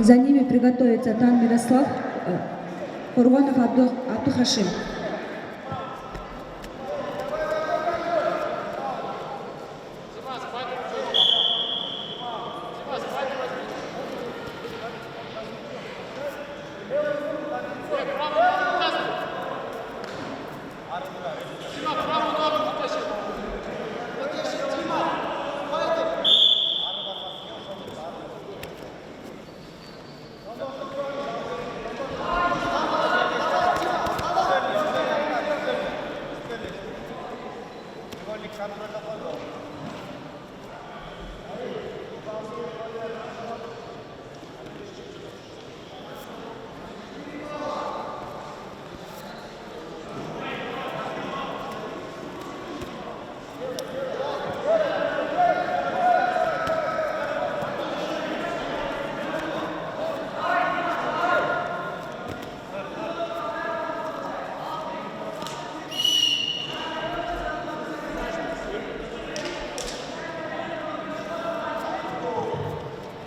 За ними приготовится Тан Мирослав, Кургонов Абдухашим.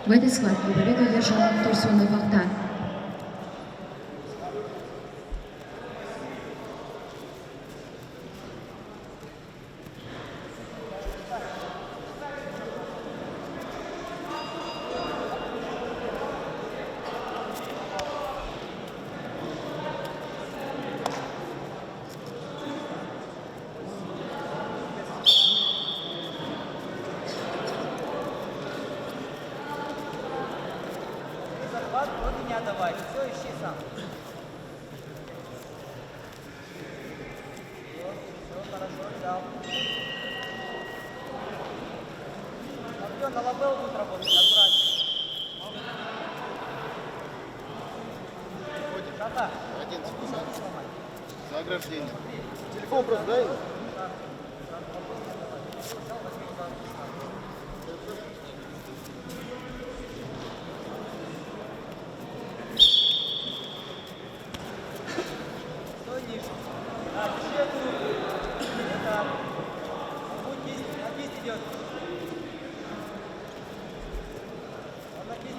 В этой схватке победу одержал Турсунов Ахтан. Вот меня давай, все, ищи сам. Все, хорошо, взял. Артем, на лабел будет работать, аккуратно. Шаха. Один, за ограждение. Телефон просто дай.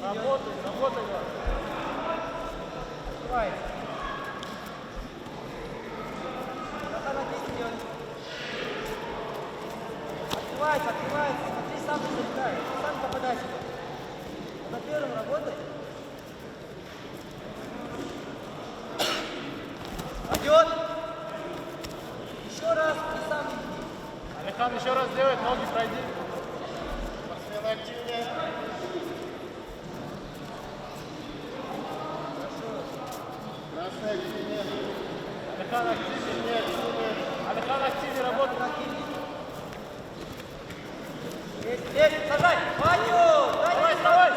Работай, работай. Открывается. Пока на кисть идет. Открывается, открывается. Смотри, сам не залетаешь. Сам попадайся. На первом работай. Пойдет. Еще раз и сам иди. Алихан, еще раз делает, ноги пройди. Спортсмен активнее. Красный активнее. Алихан активнее, активнее. Алихан активнее, работает. Есть, сажай. Ваню! Давай, вставай.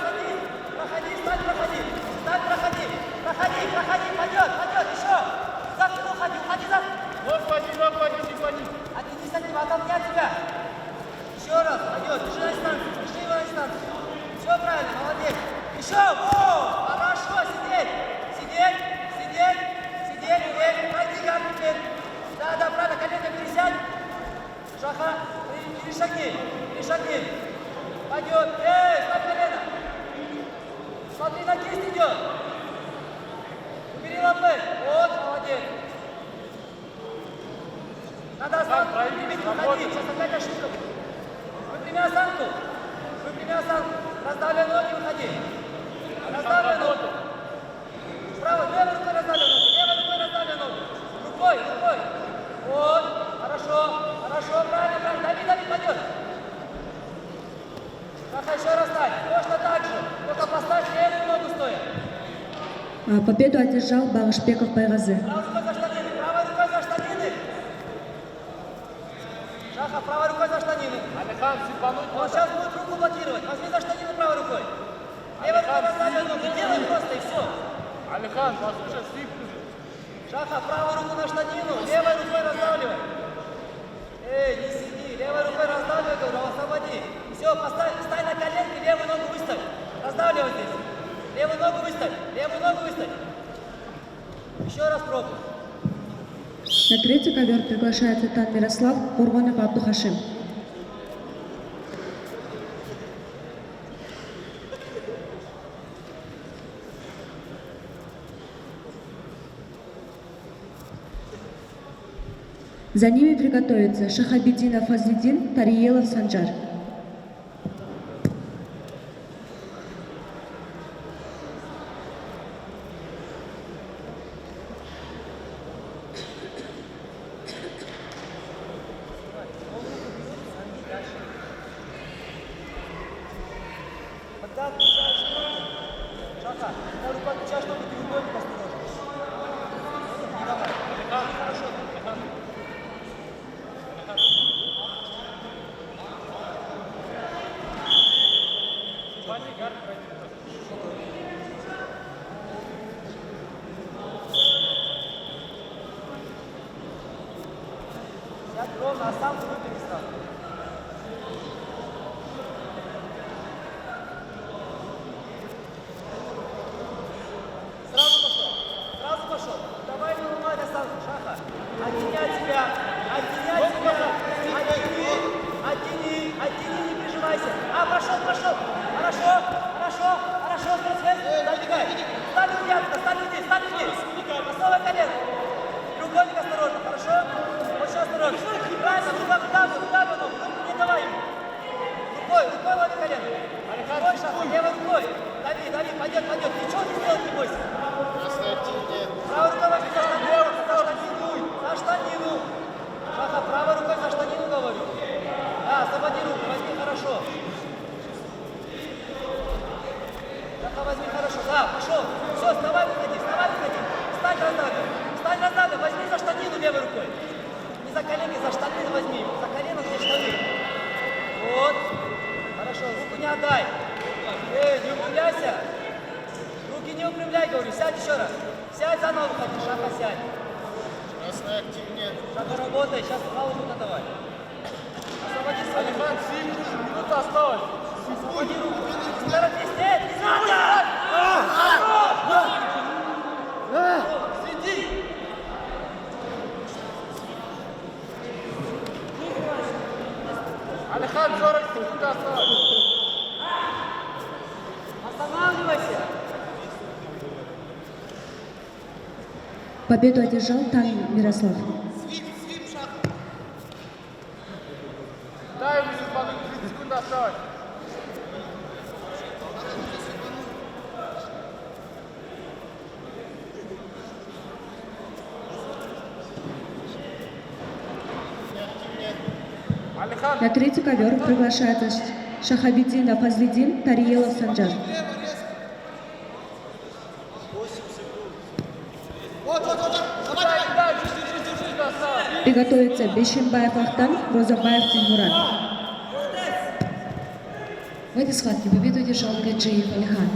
Проходи, встань, проходи. Встань, проходи. Проходи, проходи, пойдет, пойдет, еще. Так, уходи, уходи, так. Ног клади, не клади. Отойди с ним, оттолкни от тебя. Еще раз, пойдет, держи на дистанции, держи его на дистанции. Все правильно, молодец. Еще, во! Хорошо, сидеть. Сидеть, сидеть, сидеть, сидеть. Пройди гард теперь. Да, да, правильно, колено пересядь. Шаха, перешагни, перешагни. Пойдет, ставь колено. Смотри, на кисть идет. Убери лапы. Вот, молодец. Надо осанку выпрямить, выходи. Сейчас опять ошибка будет. Выпрями осанку. Выпрями осанку. Раздавливай ноги, выходи. Раздавливай ноги. Правой, левой рукой раздавливай ноги. Левой рукой раздавливай ноги. Рукой, рукой. Вот. Хорошо, хорошо, правильно, правильно. Дави, дави, пойдет. Шаха, еще раз ставь. Точно так же. Только поставь левую ногу стоя. Победу одержал Багышбеков Пайгазы. Правой рукой за штанины, правой рукой за штанины. Шаха, правой рукой за штанины. Алихан, сипануть. Он сейчас будет руку блокировать. Возьми за штанину правой рукой. Левой рукой раздавливай ногу. Делай просто и все. Алихан, послушай, сипни. Шаха, правую руку на штанину, левой рукой раздавливай. Не сиди, левой рукой раздавливай, говорю, освободи. Все, поставь, встань на коленки, левую ногу выставь. Раздавливай здесь. Левую ногу выставь, левую ногу выставь. Еще раз пробуй. На третий ковер приглашается Тан Мирослав, Кургонов Абдухашим. За ними приготовятся Шахабиддинов Фазлиддин, Тариелов Санжар. Когда отключаешь руку, Шаха, когда руку отключаешь, чтобы треугольник осторожно. Не давай. Хорошо. Сядь ровно, а сам выпрями сразу. Сразу пошел. Давай не ломай доставку, Шаха. Оттяни от себя. Оттяни, не прижимайся. Прошел. Хорошо. Забегай. Стань вниз. Основай колено. Треугольник осторожно, хорошо? Очень осторожно. Правильно, куда бы, руку не давай ему. Рукой лови колено. Рукой, Шаха, левой рукой. Дави, пойдет. Ничего не сделать не бойся. Правой рукой возьми за штанину. Шаха, правой рукой за штанину говорю. Да, освободи руку, возьми хорошо. Шаха, возьми хорошо. Да, пошел. Все, вставай, выходи. Стань раздавлен, возьми за штанину левой рукой. Не за коленки, за штанину возьми. За колено, где штаны. Вот. Хорошо, руку не отдай. Не упрямляйся. Руки не упрямляй, говорю. Сядь еще раз. Сядь заново выходи. Шаха, сядь. Красная активнее. Шаха, работай. Сейчас паузу давай. Освободи свою руку. Минута осталась. Освободи руку. Не торопись. Нет, не надо! Сиди! Алихан, 40 секунд осталось. Останавливайся! Победу одержал Тан Мирослав. Дай ему секунду, 30 секунд осталось. На третий ковер приглашается Шахабиддинов Фазлиддин, Тариелов Санжар. Приготовится Бешимбаев Ахтан, Розабаев Тимурат. В этой схватке победу одержал Гаджиев Алихан.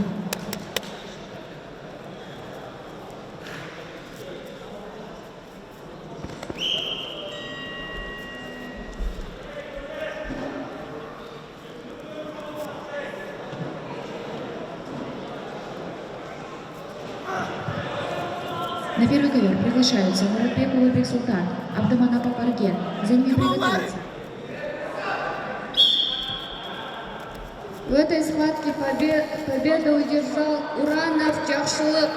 На первый ковер приглашаются Муратбеков Бексултан, Абдаманапов Арген. За ними приготовиться. В этой схватке победу удержал Уранов Чахшылык.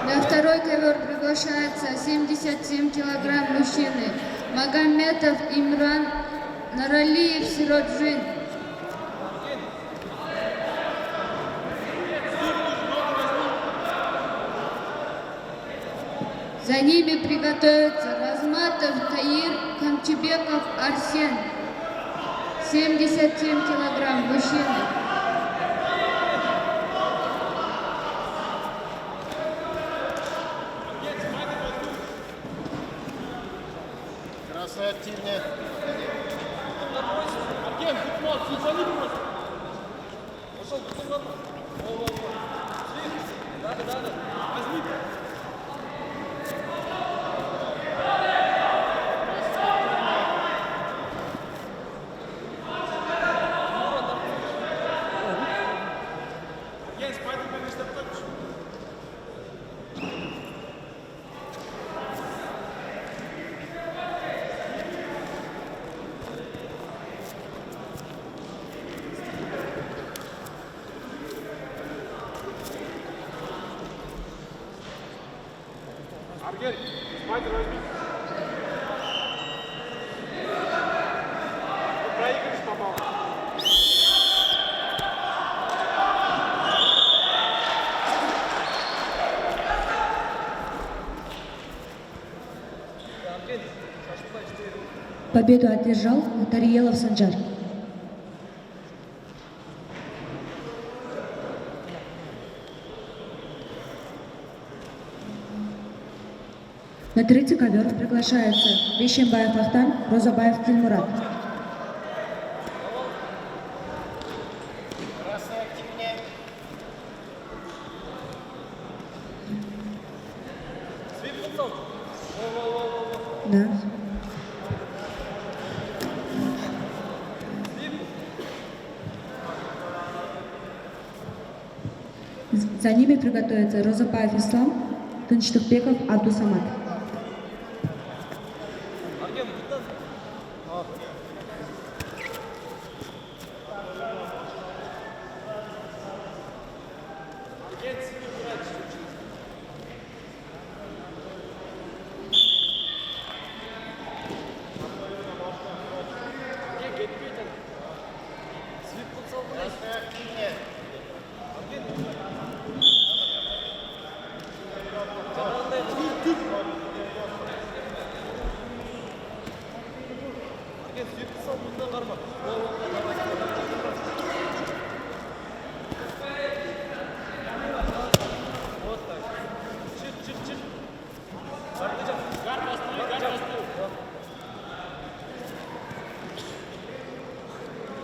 На второй ковер приглашается 77 килограмм мужчины. Магометов Имран, Наралиев Сироджин. За ними приготовятся Разматов Таир, Камчебеков Арсен. 77 килограмм мужчины. Красная активнее. Победу одержал Тариелов Санжар. На третий ковер приглашается Вещенбаев Ахтан, Розабаев Тильмурат. Красный активнее. Да. За ними приготовятся Розабаев Ислам, Тынчтыкбеков Абдусамат. Красный активнее.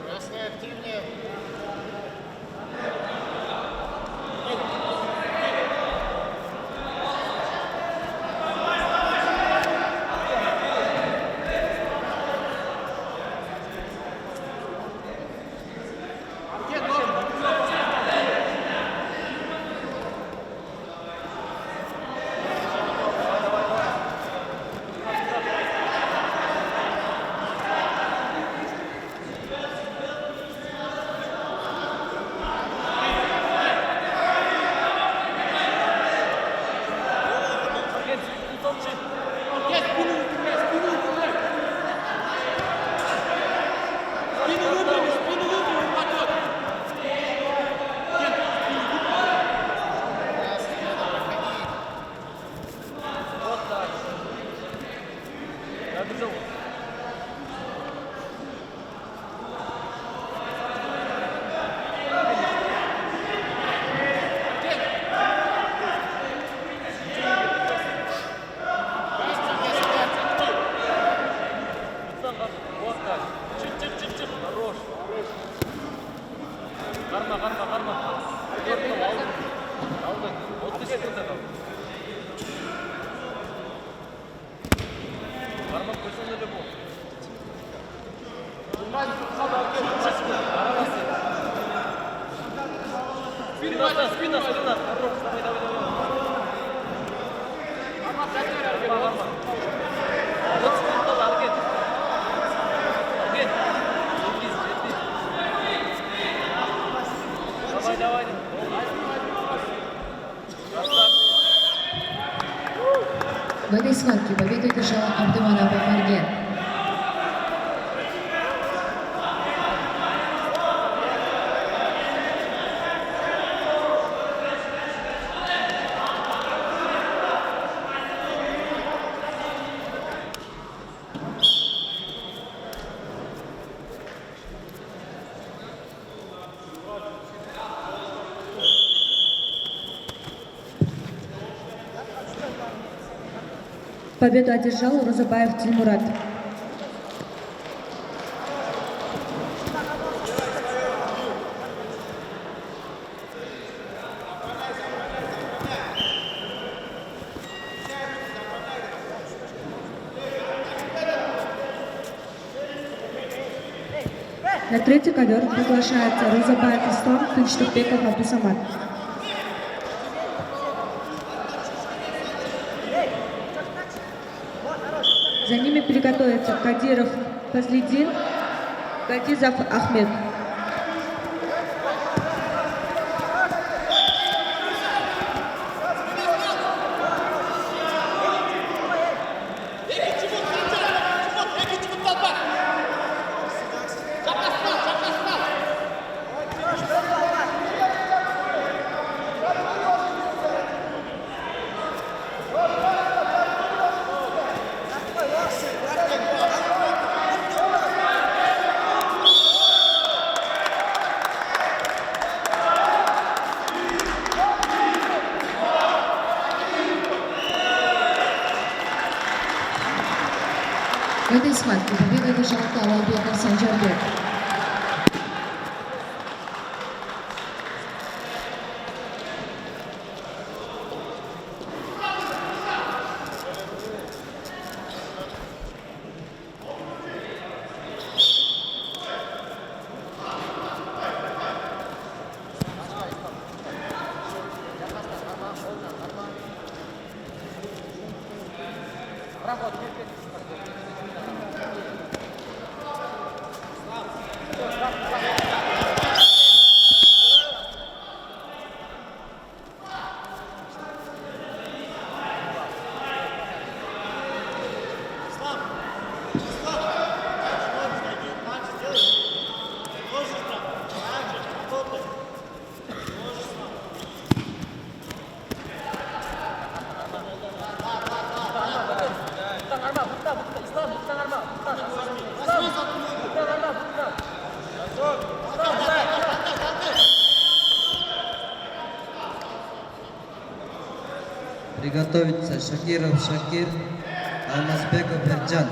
Красный активнее. В этой схватке победу одержал Абдуманапов Арген. Победу одержал Розабаев Тильмурат. На третий ковер приглашается Розабаев Ислам, Тынчтыкбеков Абдусамат. За ними приготовятся Кадиров Фазлидин, Гадизов Ахмед. В этой схватке победу одержал Талалбеков Санжарбек. Приготовиться Шакиров Шакир, Алмазбеков Эрджан.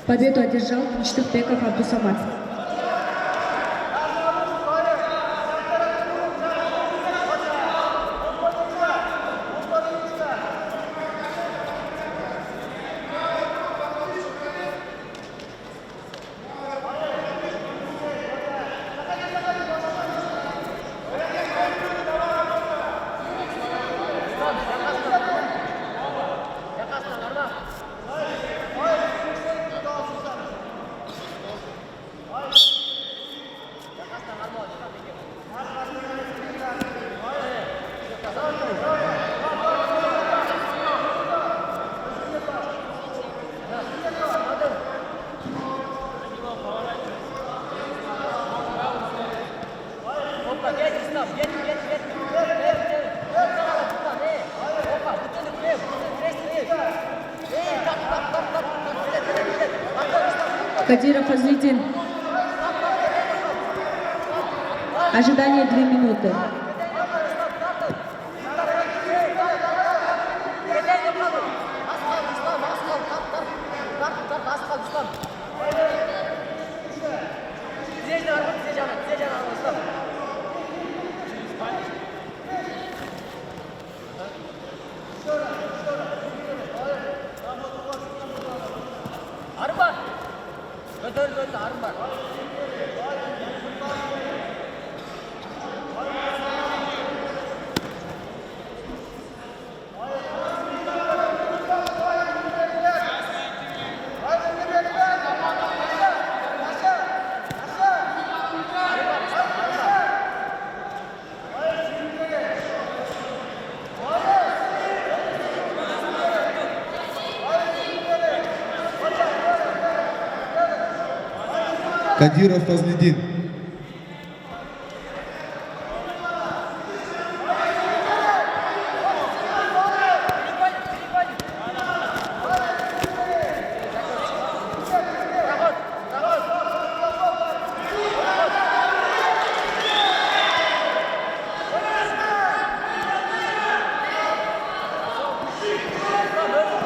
Победу одержал Ништыкбеков Абдусамат. Кадиров Азлидин. Ожидание 2 минуты. Кадиров Фазлидин.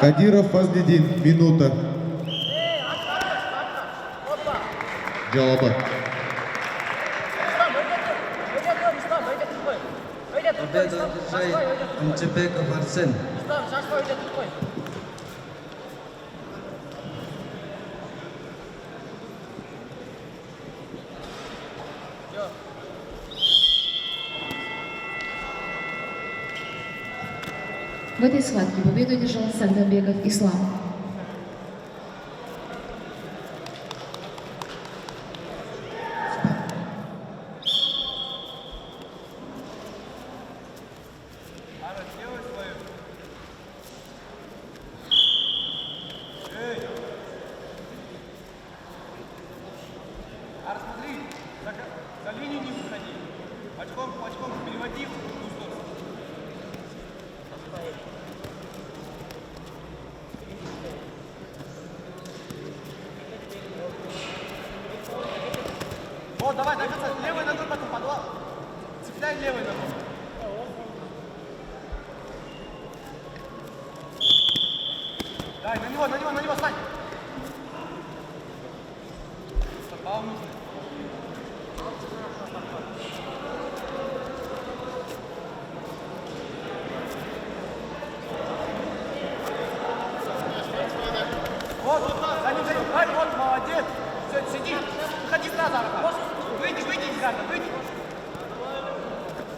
Кадиров Фазлидин. Минута. Джалаба. Победу одержал Камчебеков Арсен. В этой схватке победу одержал Сагданбеков Ислам. Смотри, за линию не выходи. Очком переводи в ту сторону. Вот, давай, до конца. Левой ногой потом подвал. Цепляй левой ногой. Дай, на него, стань. Попал нужно. Вот, за ним, дай, вот, молодец. Все, сиди. Выходи сразу, Арапат. Выйди из гарда, выйди.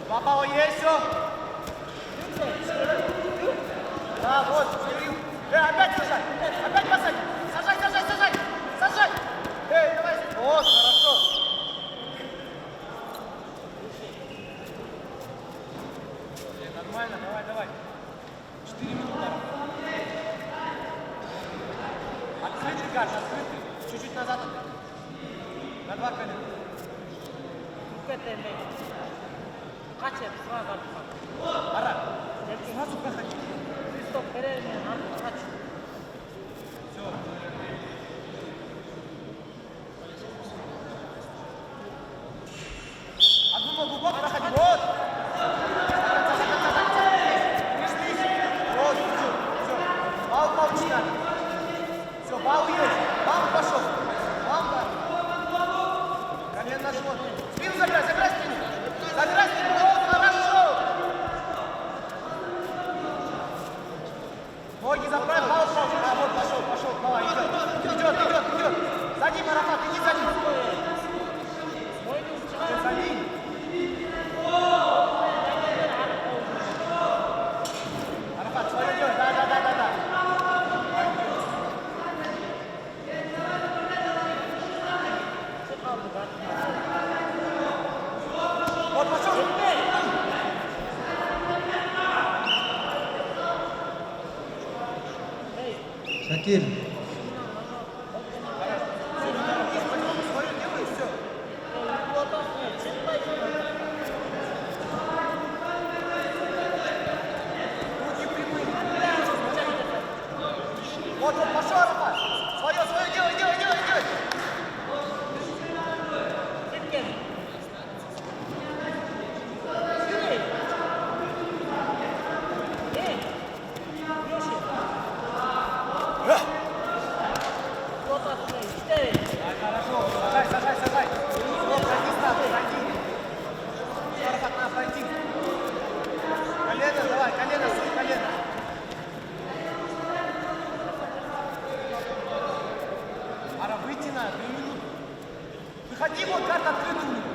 Попало есть, все. Да, вот, опять сажай. Опять посадь. Сажай. Эй, давай. Вот, хорошо. Нормально, давай. 4 минуты. Открытый гард, открытый. Чуть-чуть назад. На 2 колена. Ара, сразу проходи. Все. Одну ногу в бок проходи. Вот. Вот, все. Бал не надо. Все, бал есть. Бал пошел. Бал, да. Колено на живот. Спину забирай спину. Забирай спину. Вот, хорошо. Ноги заправь, бал пошел. А, вот, пошел. Давай, идет. За ним, Арапат, иди за ним. За ним. Арапат, свое делай. Да. Вот, пошел. Шакир. Свое делай, все. Руки прямые. Вот, пошел, Арапат. Свое делай. Хорошо, сажай. Вот, пройди сразу. Арапат, надо пройти. Колено, давай, колено. Ара, выйти надо, 2 минуты. Выходи, вот карта открыта у него.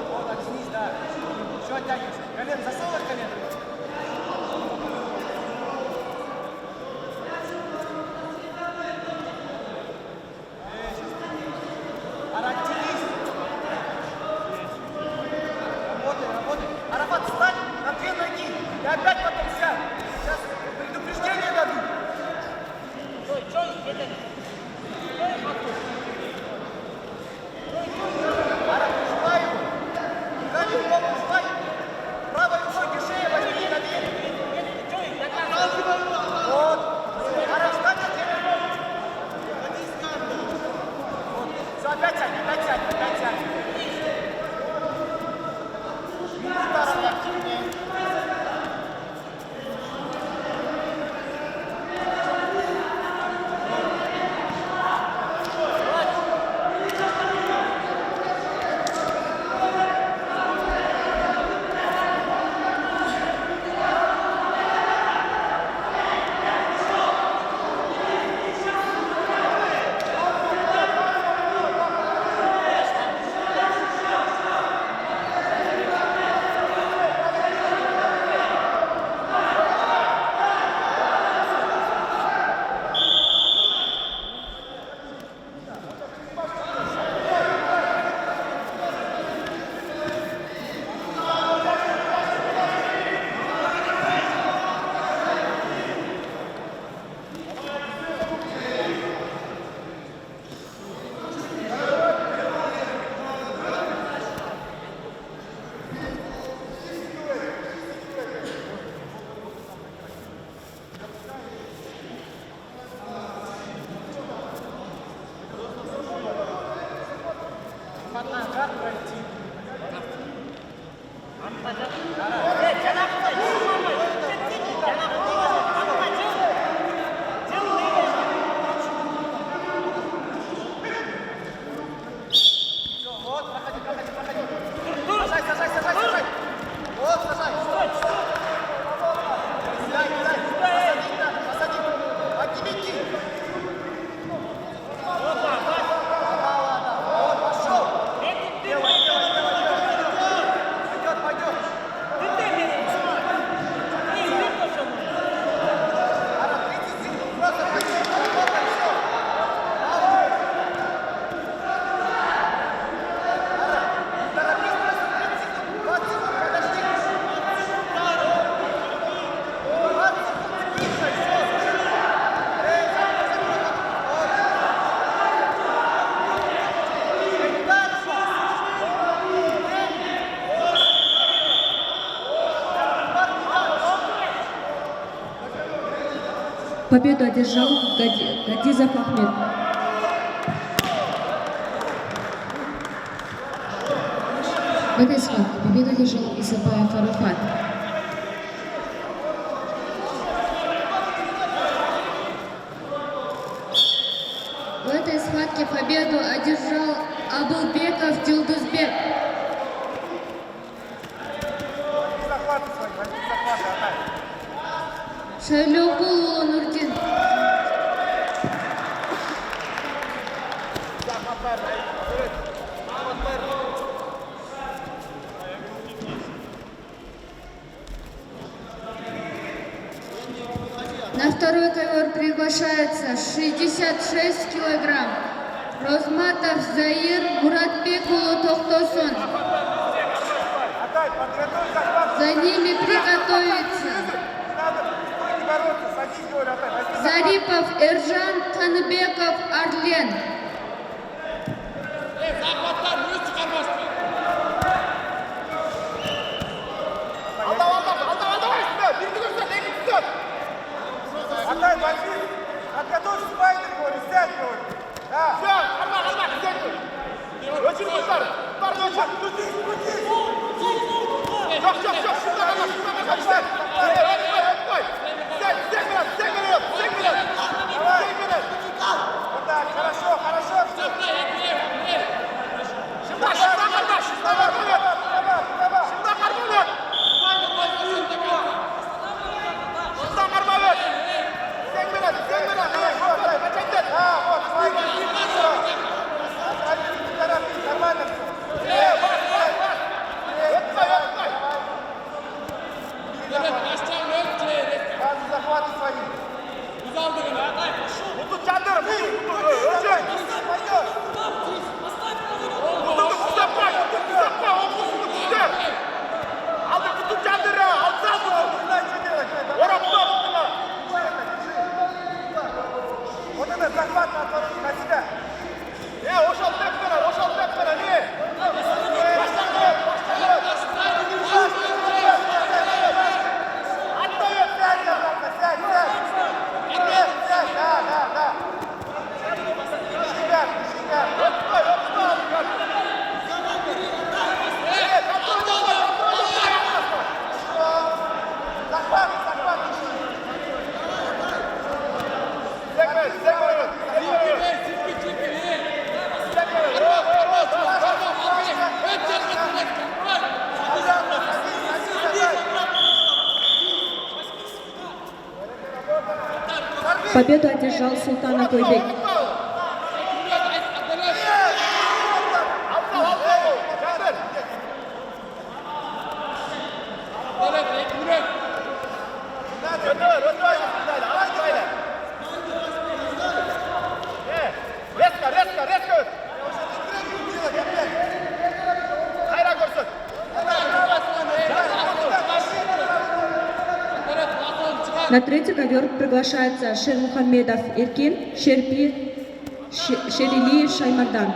Вот, отснись, да. Еще оттягивайся. Колено, засовывай колено. Ара, оттянись. Победу одержал Гадизов Ахмед. В этой схватке победу одержал Исабаев Арафат. В этой схватке победу одержал Абылбеков Дилдузбек. Захваты свои, возьми захваты, Атай. Шайлёкул Улунурдин. На второй ковер приглашается 66 килограмм. Розматов Заир Муратбекулу Тохтосон. Атай, подготовь захват. За ними приготовиться Не надо, не бороться, садись, говорю, Атай, возьми захват. Зарипов Эржан Таныбеков Арлен. Атай, возьми, подготовь спайдер, говорю, сядь, говорю. Да. Все, нормально, сядь. Очень быстро. Крутись, крутись. Все, сядь. Давай. Вот так, хорошо. Нормально все. Захваты свои. Ну тут Чандр, вот это захват на себя. Ошал тек не. Отдает, сядь. Да. Себя. Захват. Победу одержал Султан Акойбек. Резко. Хайра көрсін. На третий ковер приглашается Шермухамедов Иркин, Шерилиев Шаймардан.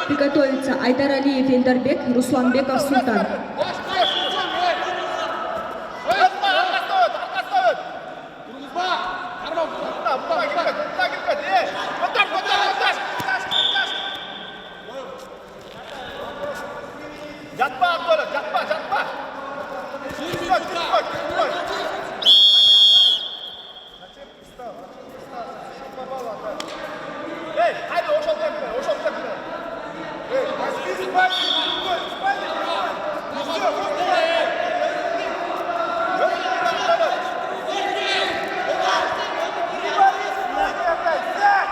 Приготовится Айдаралиев Эльдарбек, Русланбеков Султан. Жатпа, Абдолла, жатпа. Зачем пристал? Попало, да. Эй, хайди, ошол темпе. Эй, возьми спальник. Да.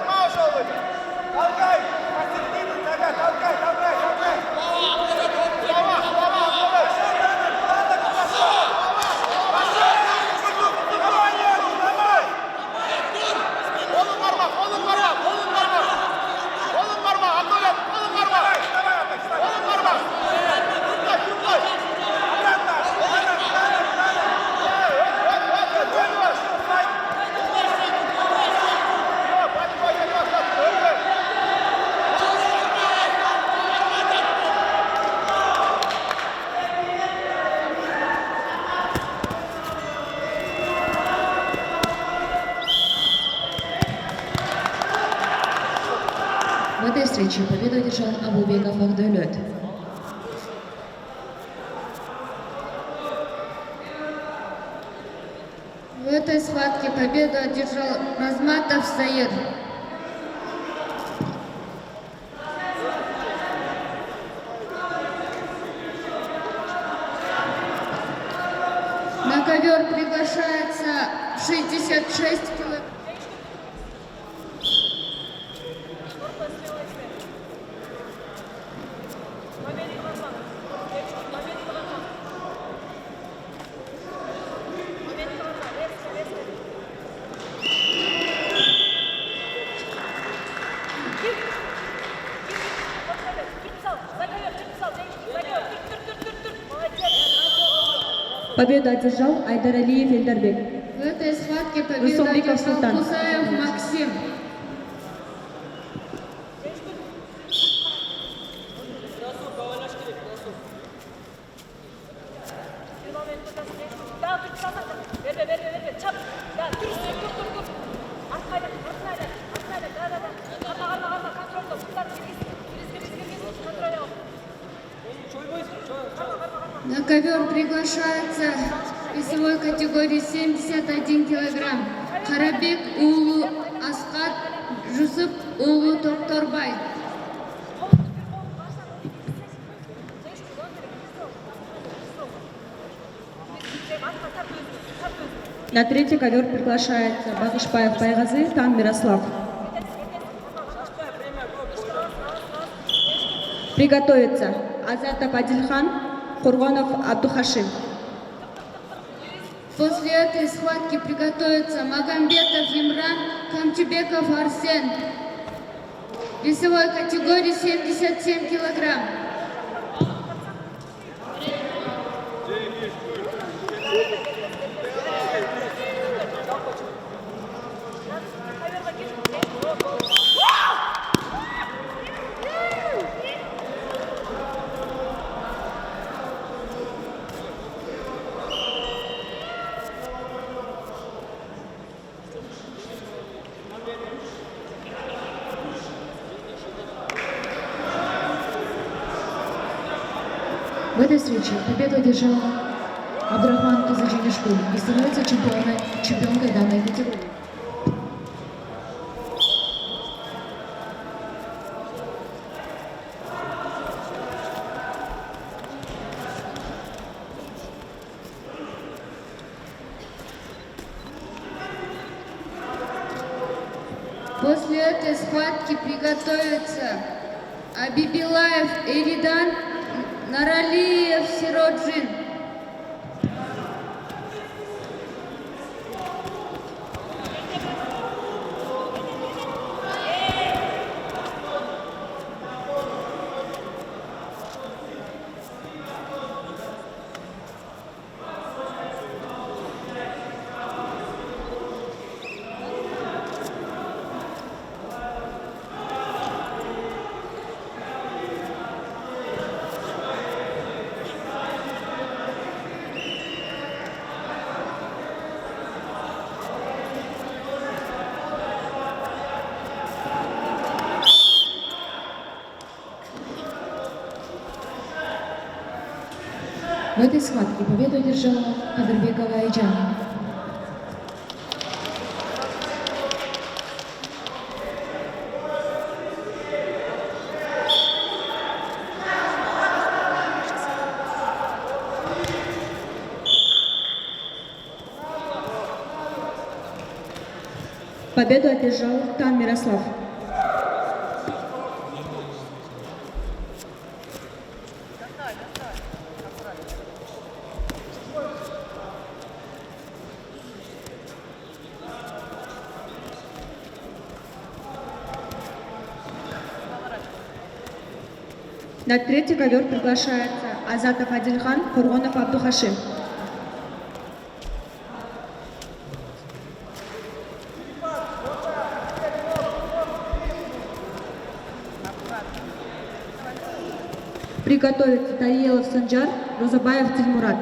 Ама ошол. В этой встрече победу одержал Абубеков Агдойлет. В этой схватке победу одержал Разматов Заир. На ковер приглашается 66 килограмм. Победу одержал Айдаралиев Эльдарбек. В этой схватке победу Русулбеков одержал Султан. Мусаев Максим. На ковер приглашается в весовой категории 71 килограмм Карабек Улу Асқат Жусуп Улу Токторбай. На третий ковер приглашается Багышбаев Байгазы, Тан Мирослав. Приготовиться Азатов Адильхан, Курганов Абдухашим. После этой схватки приготовятся Магомбетов Имран, Камчебеков Арсен. В весовой категории 77 килограмм. В этой встрече победу одержал Абдрахман Казаджинишкуль и становится чемпионкой данной категории. После этой схватки приготовятся Абибилаев Эридан, Наралиев Сироджин. В этой схватке победу одержала Кадырбекова Айджан. Победу одержал Тан Мирослав. На третий ковер приглашается Азатов Адильхан, Курганов Абдухашим. Приготовиться Тариелов Санджар, Розабаев Тильмурат.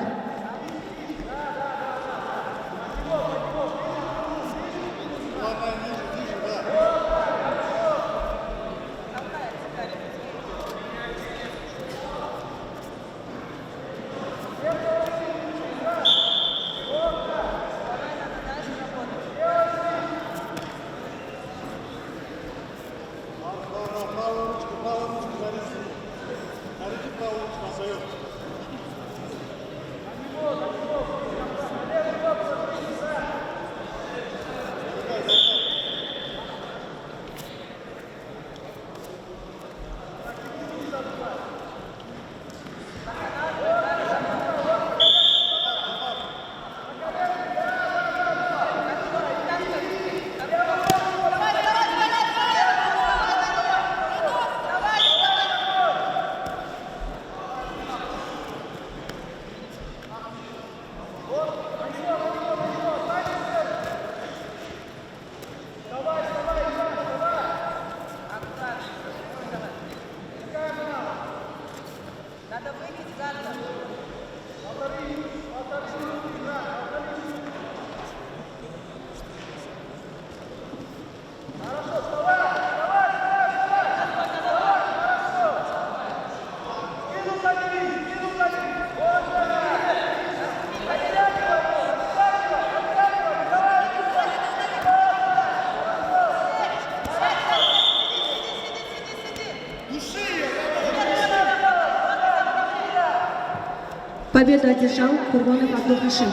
Победу одержал Курбонов Абдулхашим.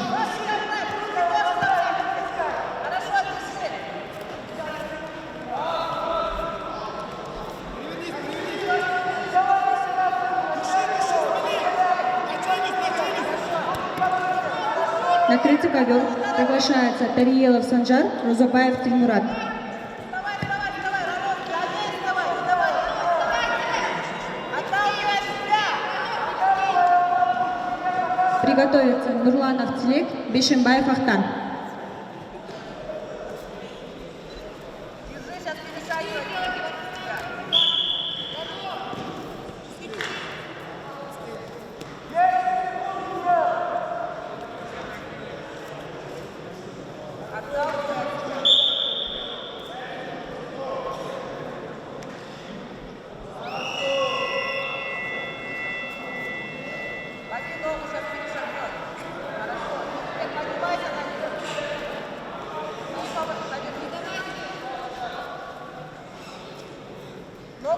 На третий ковер приглашается Тариелов Санжар, Рузабаев Тильмурат. Приготовиться Нурланов Тилек, Бишембаев Ахтар.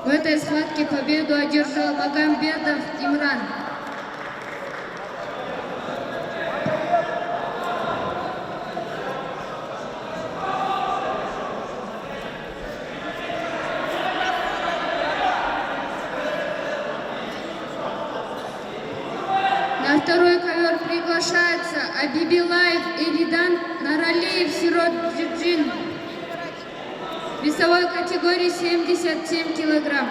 В этой схватке победу одержал Магомедов Имран. На второй ковер приглашается Абибилаев Элидан, Наралиев Сирот Джиджин. Весовой категории 77 килограмм.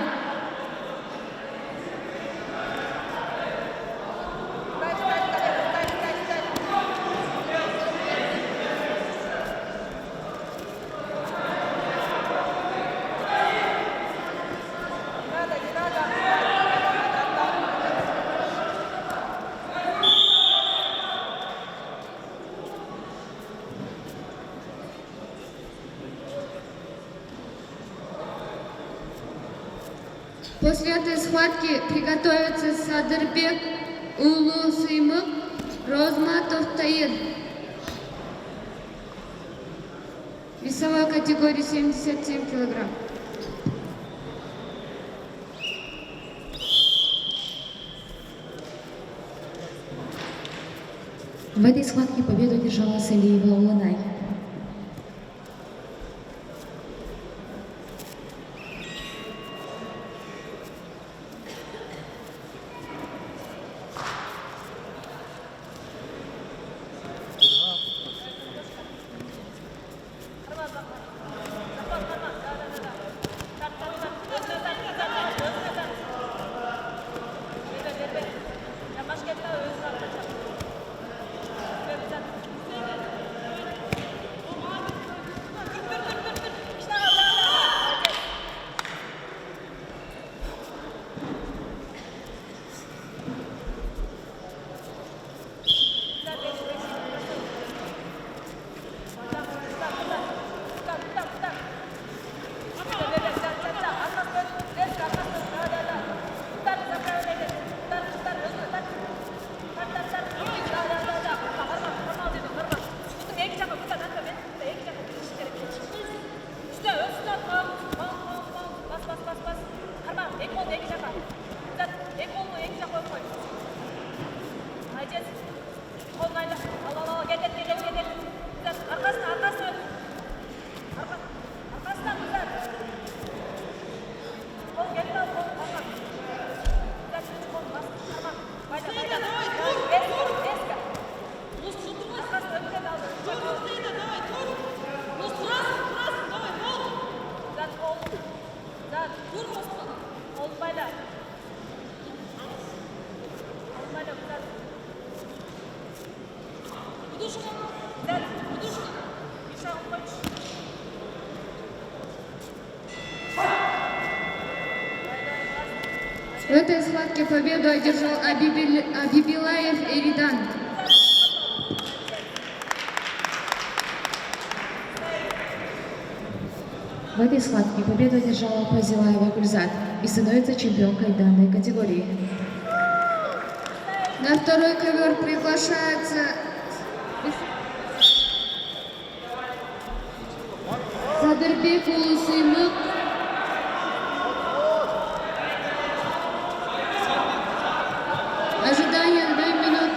После этой схватки приготовится Садырбек Улусымов, Розматов Таир. Весовая категория 77 килограмм. В этой схватке победу одержала Салиева Уланай. В этой схватке победу одержал Абибилаев Эридан. В этой схватке победу одержала Фазилаева Гульзат и становится чемпионкой данной категории. На второй ковер приглашается Садырбек Улусыймык. Ожидание 2 минуты.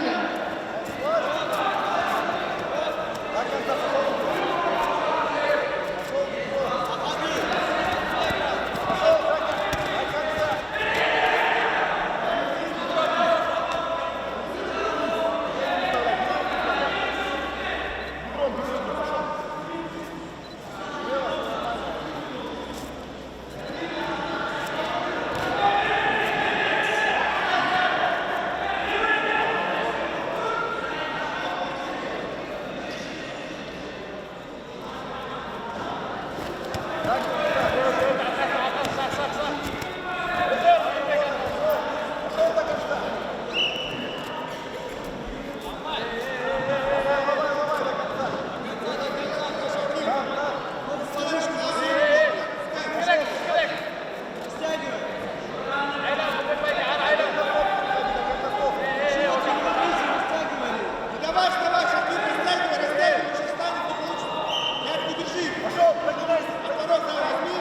Давай, вставай, Шакир, растягивай, растягивай, сейчас встанет, не получится. Мягко держи. Пошел, прогинайся. Отворот давай, возьми.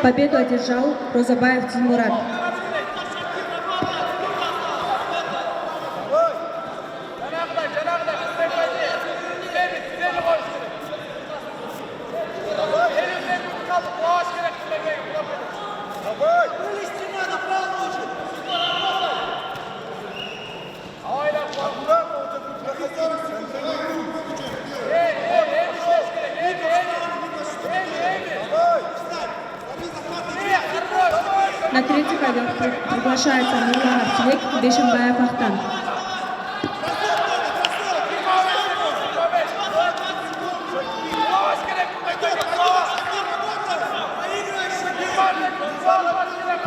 Победу одержал Розабаев Тимурат. На третий ковер приглашается Нурлан Артибек и Бешимбаев Ахтан.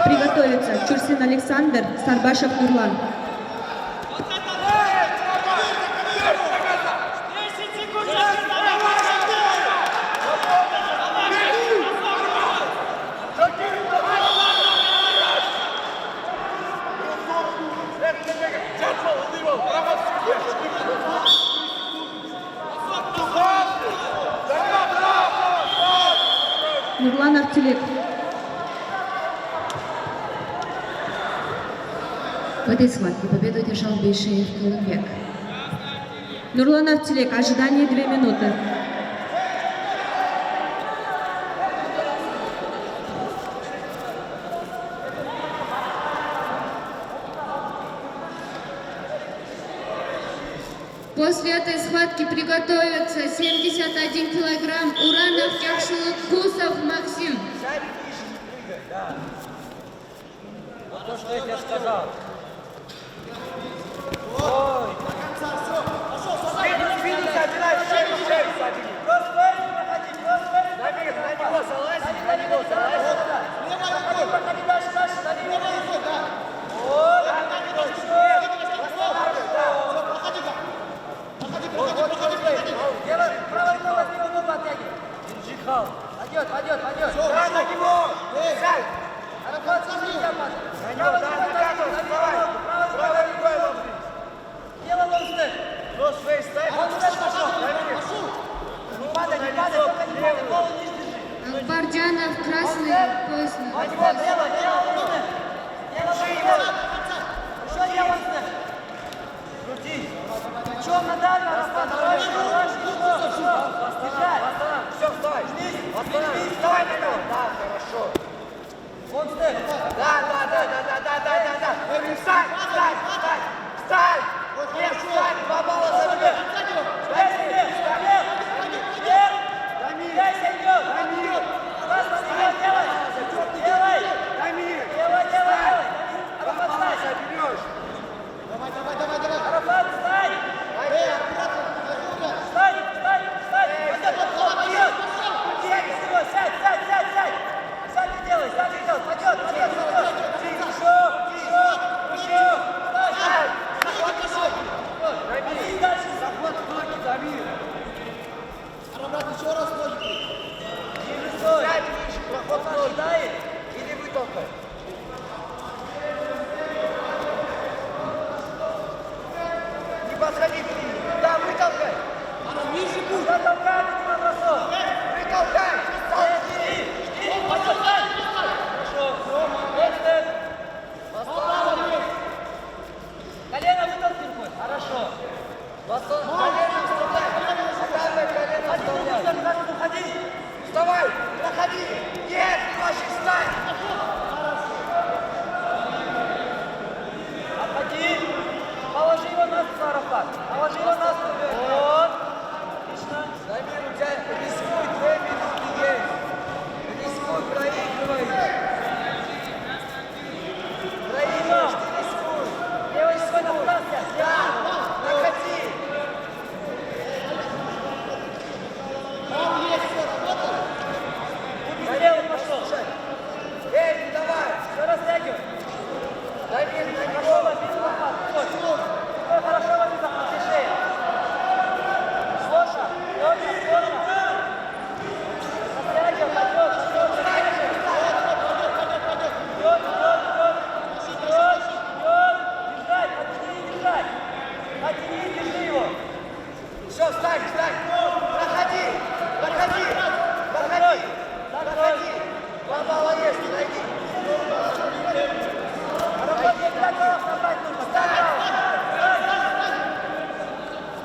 Приготовиться Чурсин Александр, Сарбашев Нурлан. Нурлан Артелек. В этой схватке победу одержал Бейшеев Колымбек. Нурлан Артелек. Ожидание 2 минуты. После этой схватки приготовиться 71 килограмм Уранов Тяхшулыкусов Максим. Сядь ниже, не прыгай, да. Вот то, что я тебе сказал. Ой. Спину забирай, шею забери. Кросс-фейс, проходи, кросс-фейс. Дамир, на него залазь, на него залазь. Проходи дальше, дальше, на него. Вот, делай, правой ногой левую ногу оттягивай. Держи хал. Пойдет, пойдет, пойдет. Да, на него. Сядь. Арабат, смотри, Арабат. Правой ногой дави, правой ногой ложись. Делай лонгстеп. Лонгстеп, ставь. Лонгстеп пошел. Не падай, не падай, только не падай, голову ниже держи. Бардянов красный пояс. Вот, вот, делай лонгстеп. Делай лонгстеп. Еще делай лонгстеп. Крути. Чем надавил, Арабат, дальше, дальше, бежать. Все, вставай. Вставай на него. Да, хорошо. Вон степ. Да. Встань. Нет, встань. 2 балла забери. Арабат, встань. Сядь и делай, пойдет. Еще раз ноги. Сядь ниже, проход ожидает или вытолкай. Не подходи к ним. Да, вытолкай. Она ниже будет. Да, толкай, ты не бросок. Вытолкай. Жди. Хорошо. Колено вытолкни хоть. Хорошо. Колено вставляй. Показывай колено вставляй. Уходи. Вставай. Проходи. Нет, не ложись, встань. Отходи. Положи его на спину, Арапат. Положи его на спину. Вот. Отлично. Дамир, у тебя рискуй, 2 минуты есть. Рискуй, проигрывай. Проигрываешь, ты рискуй. Левый свой на пласке. Проходи. Левый пошел. Эй, не давай. Все растягивай. Дамир, на него лови лопат. Ой, хорошо лови захват шея. Сложно. Сложно. Растягивай, пойдет. Держать. Оттяни, держи его. Все, встань. Проходи. 2 балла есть, найди. Работай, 5 баллов набрать нужно.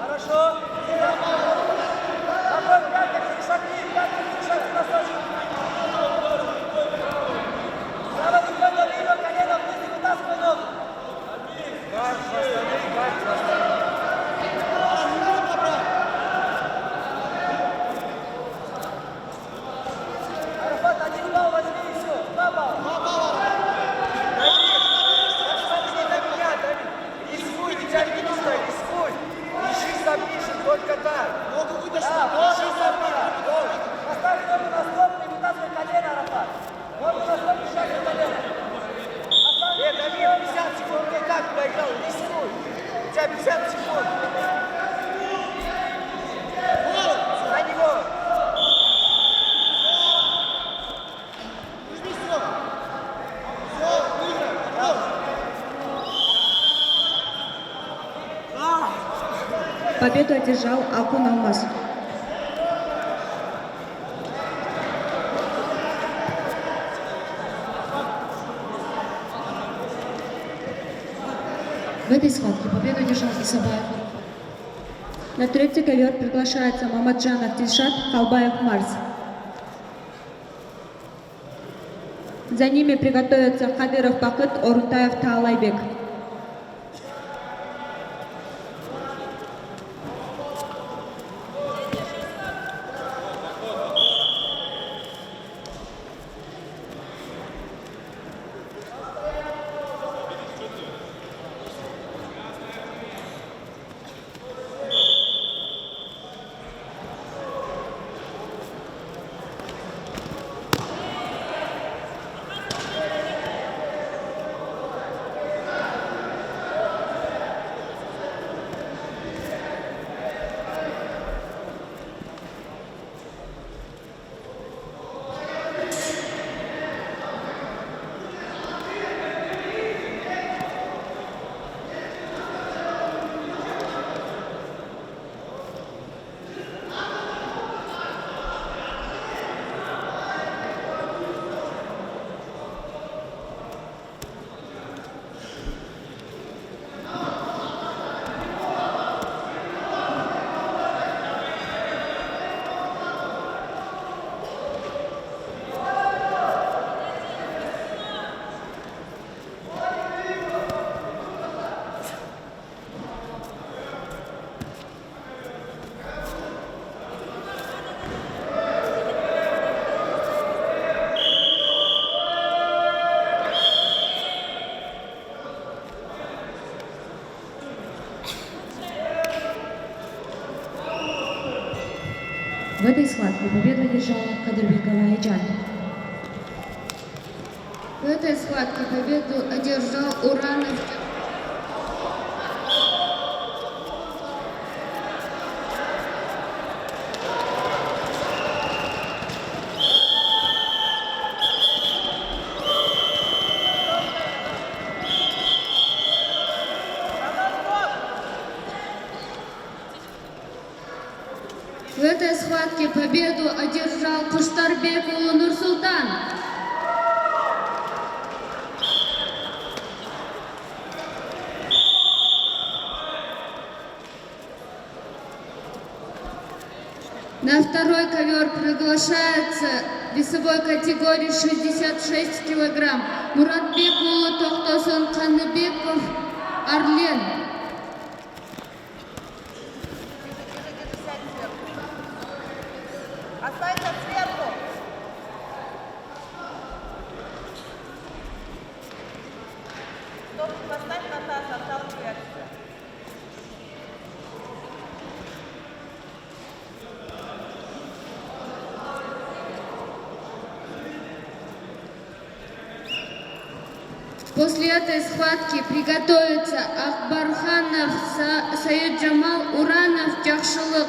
Хорошо. Ногой пятки, шагни носочек. Право рукой лови его, колено вниз и вытаскивай ногу. Арфат, 1 балл возьми и все. 2 балла. Рискуй, тебя минута, рискуй. Ищи сабмишн, только так. Ногу вытащи. Да, ищи сабмишн. Поставь ногу на стоп и вытаскивай колено, Арфат. Ногу на стоп и шаг на колено. Дамир, 50 секунд, ты как проиграл, рискуй. У тебя 50 секунд. На него. Нажми все. Все, выиграй. Победу одержал Акун Алмаз. В этой схватке победу одержал Исабаев. На третий ковер приглашается Мамаджанов Дильшат, Халбаев Марс. За ними приготовятся Хадыров Бакыт, Орунтаев Таалайбек. В этой схватке победу одержала Кадырбекова Айджан. В этой схватке победу одержал Уранов. В этой схватке победу одержал Куштарбеков Нурсултан. На второй ковер приглашается весовой категории 66 килограмм Муратбекулы Тохтосон Каныбеков, Орлен. Останься сверху. Стоп, поставь на таз, отталкивай от себя. После этой схватки приготовятся Ахбарханов Саид Джамал, Уранов Джахшылык,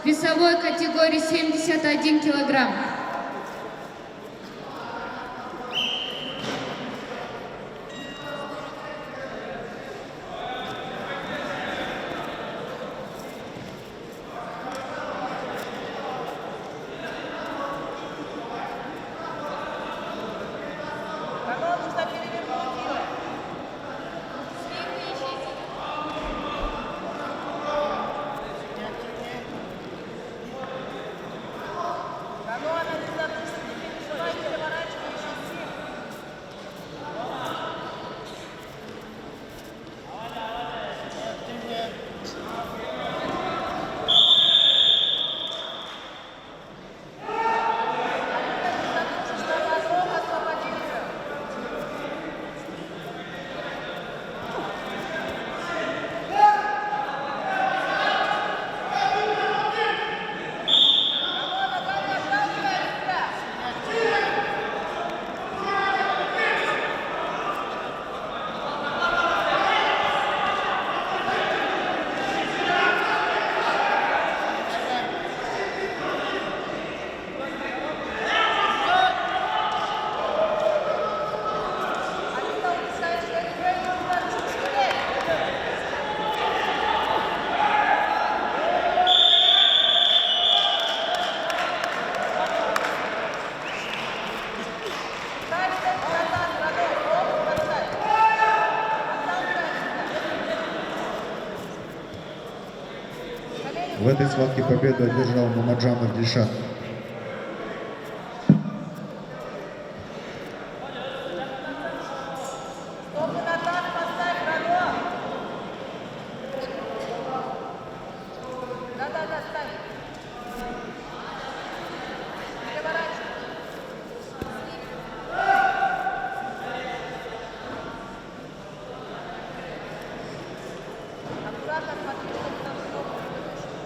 весовой категории 71 килограмм. Кого нужно перевернуть, Ира? Кого она этой схватке победу одержал Мамаджанов Дильшат. Стопы назад поставь, Рано! Да, ставь. Переворачивай. Аккуратно смотри, чтобы там стопы не вытащили.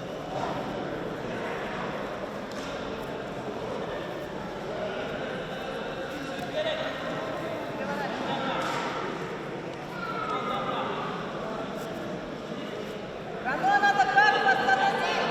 Рано надо грамотно остановить!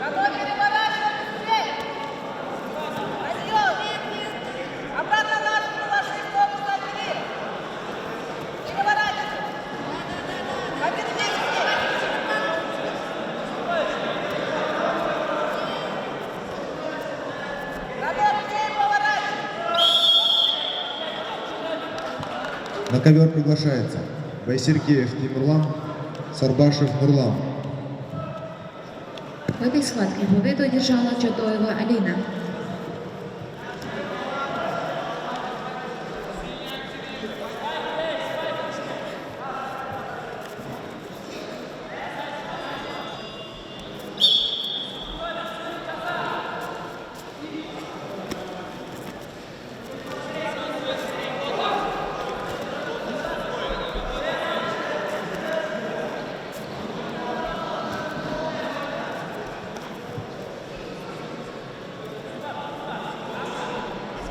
Рано переворачивай быстрее! Подъем! Обратно наш положи, стопу забери! Переворачивай! Подержись! Рано быстрее поворачивай! На ковер приглашается Байсеркеев Тимурлан, Сарбашев Нурлан. В этой схватке победу одержала Чадоева Алина.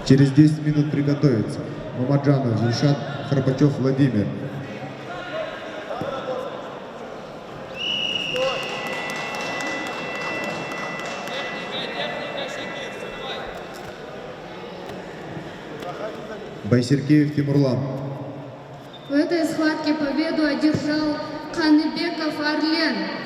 Через 10 минут приготовиться. Мамаджанов Дильшат, Храпачев Владимир. Байсеркеев Тимурлан. В этой схватке победу одержал Каныбеков Арлен.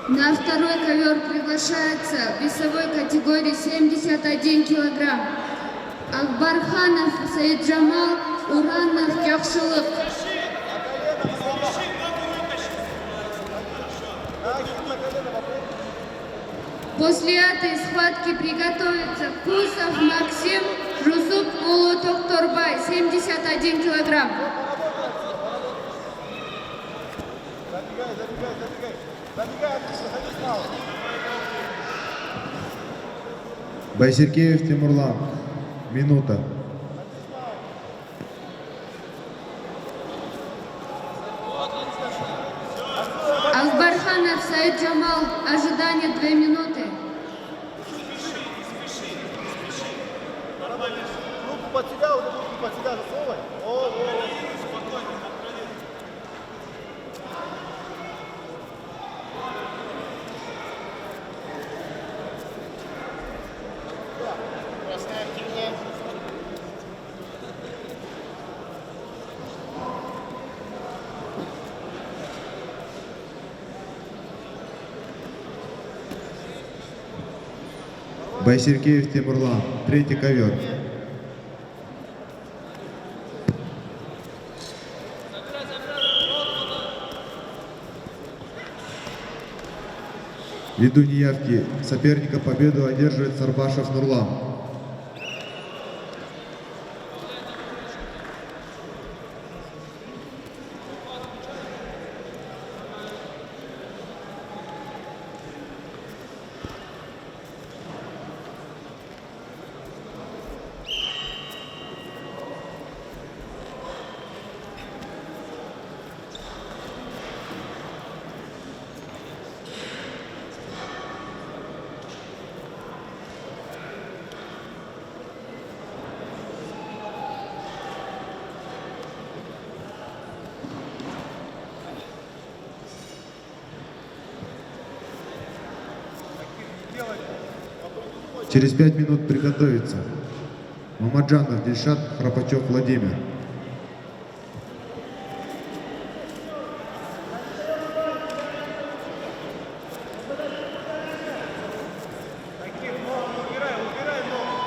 На второй ковер приглашается в весовой категории 71 килограмм. Акбарханов Саиджамал, Уранов Яхшылык. После этой схватки приготовится Кусов Максим, Жусуп Улу Токторбай, 71 килограмм. Забегай, заходи справа. Байсеркеев Тимурлан. Минута. Акбарханов Саиджамал, ожидание 2 минуты. Руку под себя, вот эту руку под себя засовывай. Красная активная. Байсеркеев Тимурлан. Третий ковер. Ввиду неявки соперника победу одерживает Сарбашев Нурлан. Через 5 минут приготовиться. Мамаджанов Дильшат, Храпачев Владимир. Таких ногу убирай, убирай ногу.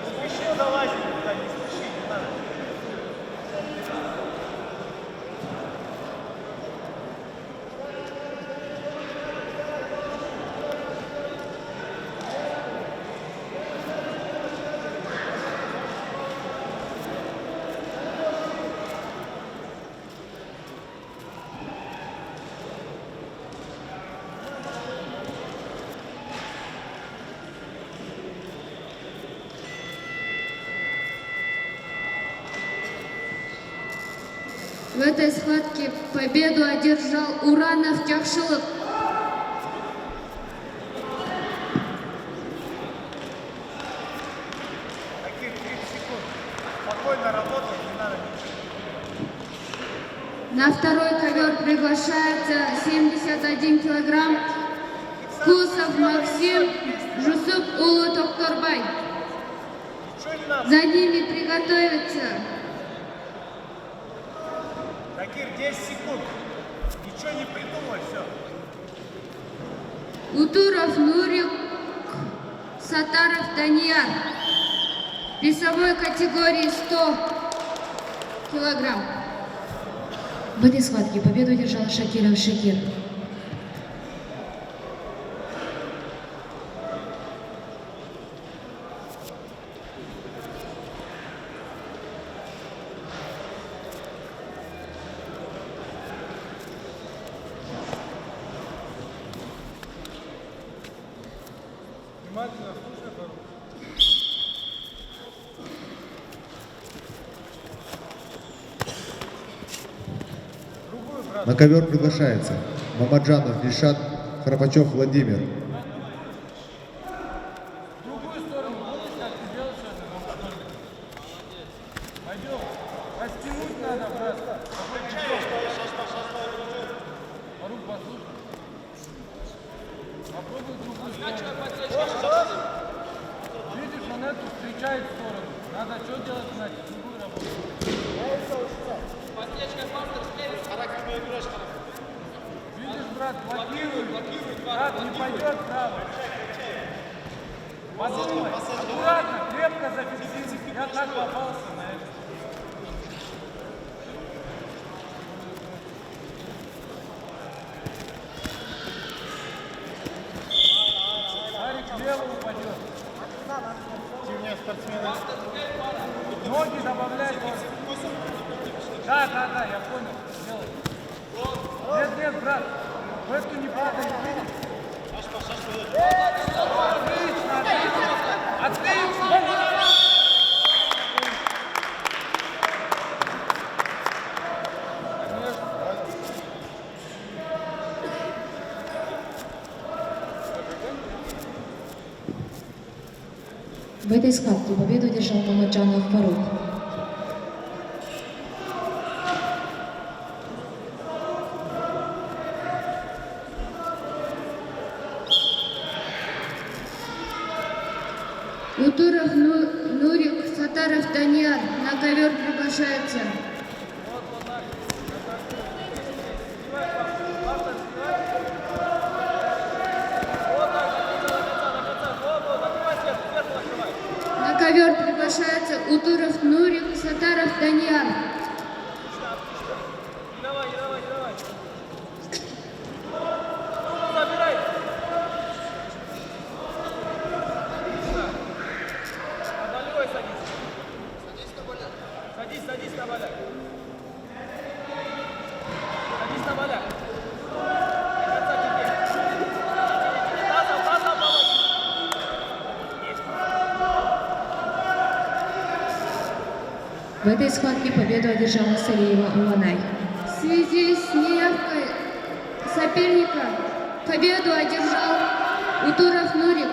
Спеши залазить туда, не спеши, не надо. В этой схватке победу одержал Уранов Тяхшылык. Таких 30 секунд. Спокойно работай, не надо ничего. На второй ковер приглашается 71 килограмм Кусов Максим, Жусуп Улу Токторбай. Ничего не надо. За ними приготовиться Таких 10 секунд. Ничего не придумай, все. Утуров Нурик, Сатаров Данияр. В весовой категории 100 килограмм. В этой схватке победу одержал Шакиров Шакир. Внимательно слушай, Фарук. Другую, брат. На ковер приглашается Мамаджанов Дильшат, Храпачев Владимир. Другую сторону будешь как ты делаешь это? Пойдем. Растянуть надо, брат. Фарук, послушай. Попробуй другую сторону. Видишь, он эту встречает сторону. Надо что делать, значит, другую работу. Видишь, брат, блокируй. Брат, не пойдет право. Подумай, аккуратно, крепко зафиксируй. Я так попался на это. Арик влево упадет. Ноги добавляй. Да, я понял. Делай. Нет, брат. В эту не падай. Отлично, отлично. Отлично. В этой схватке победу одержал Мамаджанов Фарук. Утуров Нурик, Сатаров Данияр. На ковер приглашается на ковер приглашается Утуров Нурик, Сатаров Данияр. Давай. Забирай. Одолевай, садись. Садись на боляк. Садись на боляк. До конца терпеть. Тазом, помочь. В этой схватке победу одержала Салиева Уланай. В связи с неявкой соперника победу одержал Утуров Нурик.